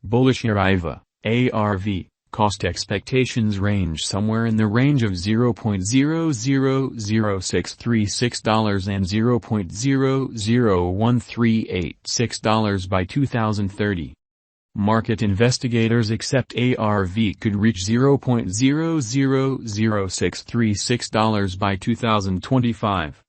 Bullish Ariva, ARV, cost expectations range somewhere in the range of $0.000636 and $0.001386 by 2030. Market investigators accept ARV could reach $0.000636 by 2025.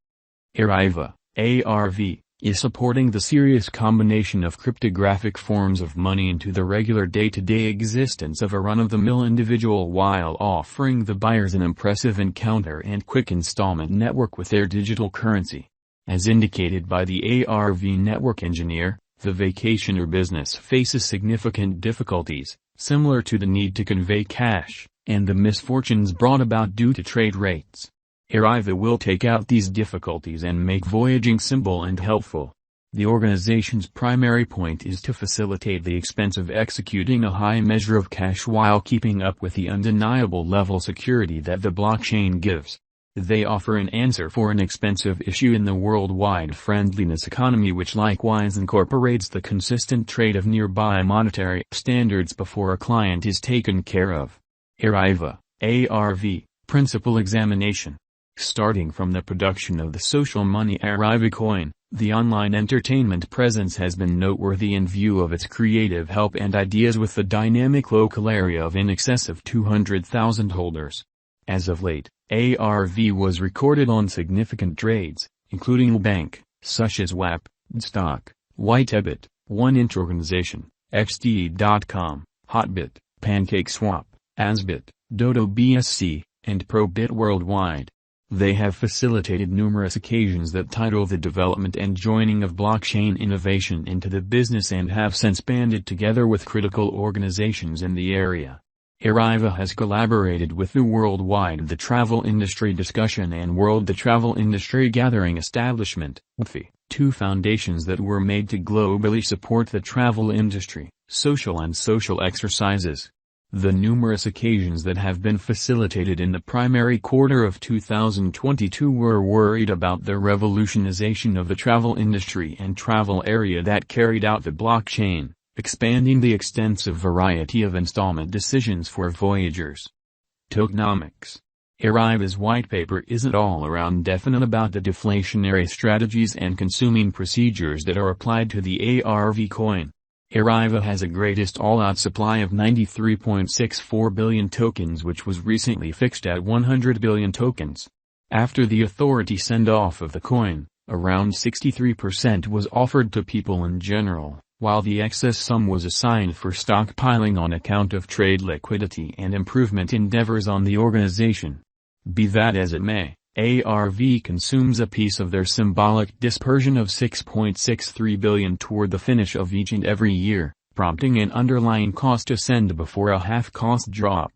Ariva, ARV, is supporting the serious combination of cryptographic forms of money into the regular day-to-day existence of a run-of-the-mill individual while offering the buyers an impressive encounter and quick installment network with their digital currency. As indicated by the ARV network engineer, the vacationer business faces significant difficulties, similar to the need to convey cash, and the misfortunes brought about due to trade rates. Ariva will take out these difficulties and make voyaging simple and helpful. The organization's primary point is to facilitate the expense of executing a high measure of cash while keeping up with the undeniable level security that the blockchain gives. They offer an answer for an expensive issue in the worldwide friendliness economy, which likewise incorporates the consistent trade of nearby monetary standards before a client is taken care of. Ariva, ARV, Principal Examination. Starting from the production of the social money Ariva coin, the online entertainment presence has been noteworthy in view of its creative help and ideas with the dynamic local area of in excess of 200,000 holders. As of late, ARV was recorded on significant trades, including bank, such as WAP, Stock, Whitebit, 1inch Organization, XD.com, Hotbit, PancakeSwap, Asbit, Dodo BSC, and Probit worldwide. They have facilitated numerous occasions that title the development and joining of blockchain innovation into the business and have since banded together with critical organizations in the area. Ariva has collaborated with the Worldwide the Travel Industry Discussion and World the Travel Industry Gathering Establishment, WTFI, two foundations that were made to globally support the travel industry, social exercises. The numerous occasions that have been facilitated in the primary quarter of 2022 were worried about the revolutionization of the travel industry and travel area that carried out the blockchain, expanding the extensive variety of installment decisions for voyagers. Tokenomics. Ariva's white paper isn't all around definite about the deflationary strategies and consuming procedures that are applied to the ARV coin. Ariva has a greatest all-out supply of 93.64 billion tokens, which was recently fixed at 100 billion tokens. After the authority send-off of the coin, around 63% was offered to people in general, while the excess sum was assigned for stockpiling on account of trade liquidity and improvement endeavors on the organization. Be that as it may, ARV consumes a piece of their symbolic dispersion of 6.63 billion toward the finish of each and every year, prompting an underlying cost ascend before a half-cost drop.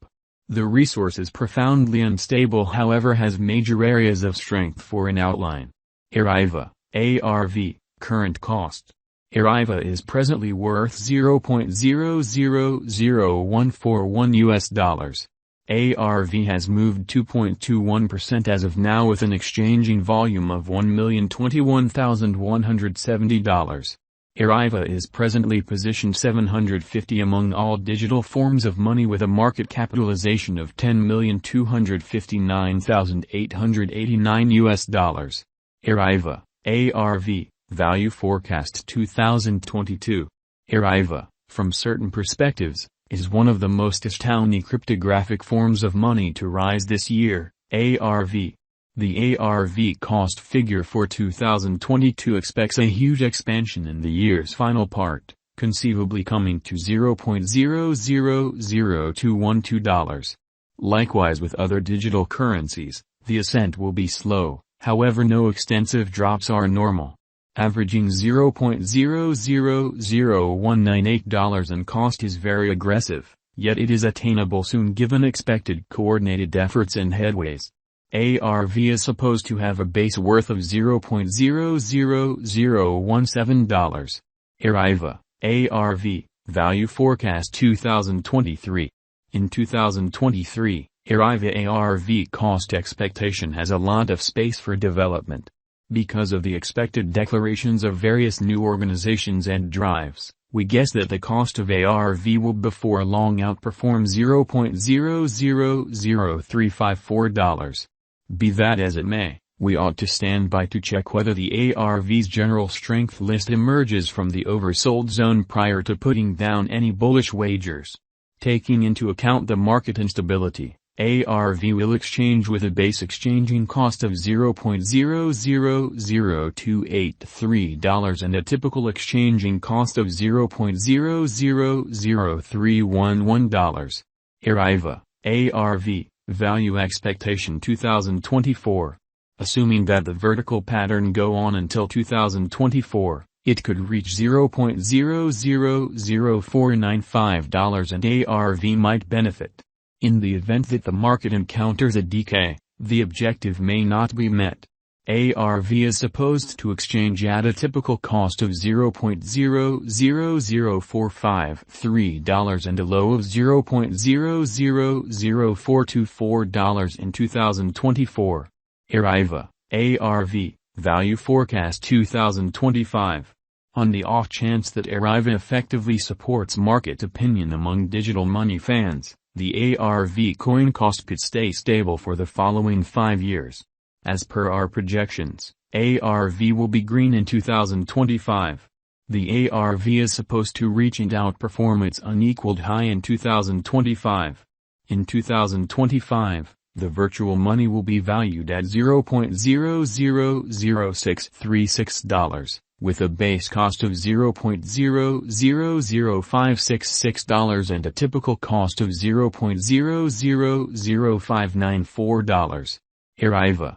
The resource is profoundly unstable, however has major areas of strength for an outline. Ariva, ARV, current cost. Ariva is presently worth $0.000141 ARV has moved 2.21% as of now with an exchanging volume of $1,021,170. Ariva is presently positioned 750 among all digital forms of money with a market capitalization of $10,259,889. Ariva, ARV, Value Forecast 2022. Ariva, from certain perspectives, is one of the most astounding cryptographic forms of money to rise this year. ARV. The ARV cost figure for 2022 expects a huge expansion in the year's final part, conceivably coming to $0.000212. Likewise with other digital currencies, the ascent will be slow, however no extensive drops are normal. Averaging $0.000198 in cost is very aggressive, yet it is attainable soon given expected coordinated efforts and headways. ARV is supposed to have a base worth of $0.00017. Ariva, ARV, Value Forecast 2023. In 2023, Ariva ARV cost expectation has a lot of space for development. Because of the expected declarations of various new organizations and drives, We guess that the cost of ARV will before long outperform $0.000354. Be that as it may, we ought to stand by to check whether the ARV's general strength list emerges from the oversold zone prior to putting down any bullish wagers. Taking into account the market instability, ARV will exchange with a base exchanging cost of $0.000283 and a typical exchanging cost of $0.000311. Ariva, ARV, Value Expectation 2024. Assuming that the vertical pattern go on until 2024, it could reach $0.000495 and ARV might benefit. In the event that the market encounters a decay, the objective may not be met. ARV is supposed to exchange at a typical cost of $0.000453 and a low of $0.000424 in 2024. Ariva, ARV, Value Forecast 2025. On the off chance that Ariva effectively supports market opinion among digital money fans, the ARV coin cost could stay stable for the following 5 years. As per our projections, ARV will be green in 2025. The ARV is supposed to reach and outperform its unequaled high in 2025. In 2025, the virtual money will be valued at $0.000636, with a base cost of $0.000566 and a typical cost of $0.000594. Ariva,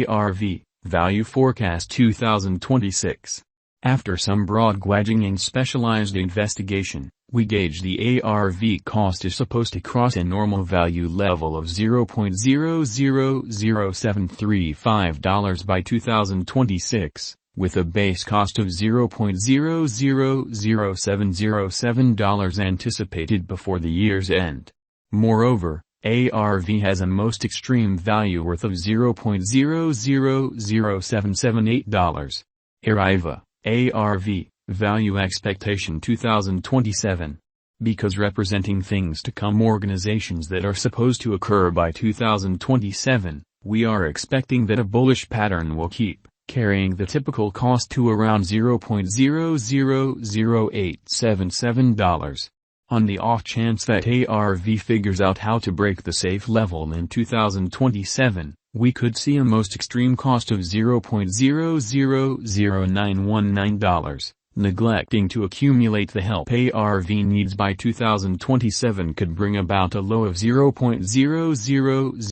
ARV, Value Forecast 2026. After some broad gauging and specialized investigation, we gauge the ARV cost is supposed to cross a normal value level of $0.000735 by 2026, with a base cost of $0.000707 anticipated before the year's end. Moreover, ARV has a most extreme value worth of $0.000778. Ariva, ARV, Value Expectation 2027. Because representing things to come, organizations that are supposed to occur by 2027, we are expecting that a bullish pattern will keep carrying the typical cost to around $0.000877. On the off chance that ARV figures out how to break the safe level in 2027, we could see a most extreme cost of $0.000919. Neglecting to accumulate the help ARV needs by 2027 could bring about a low of $0.00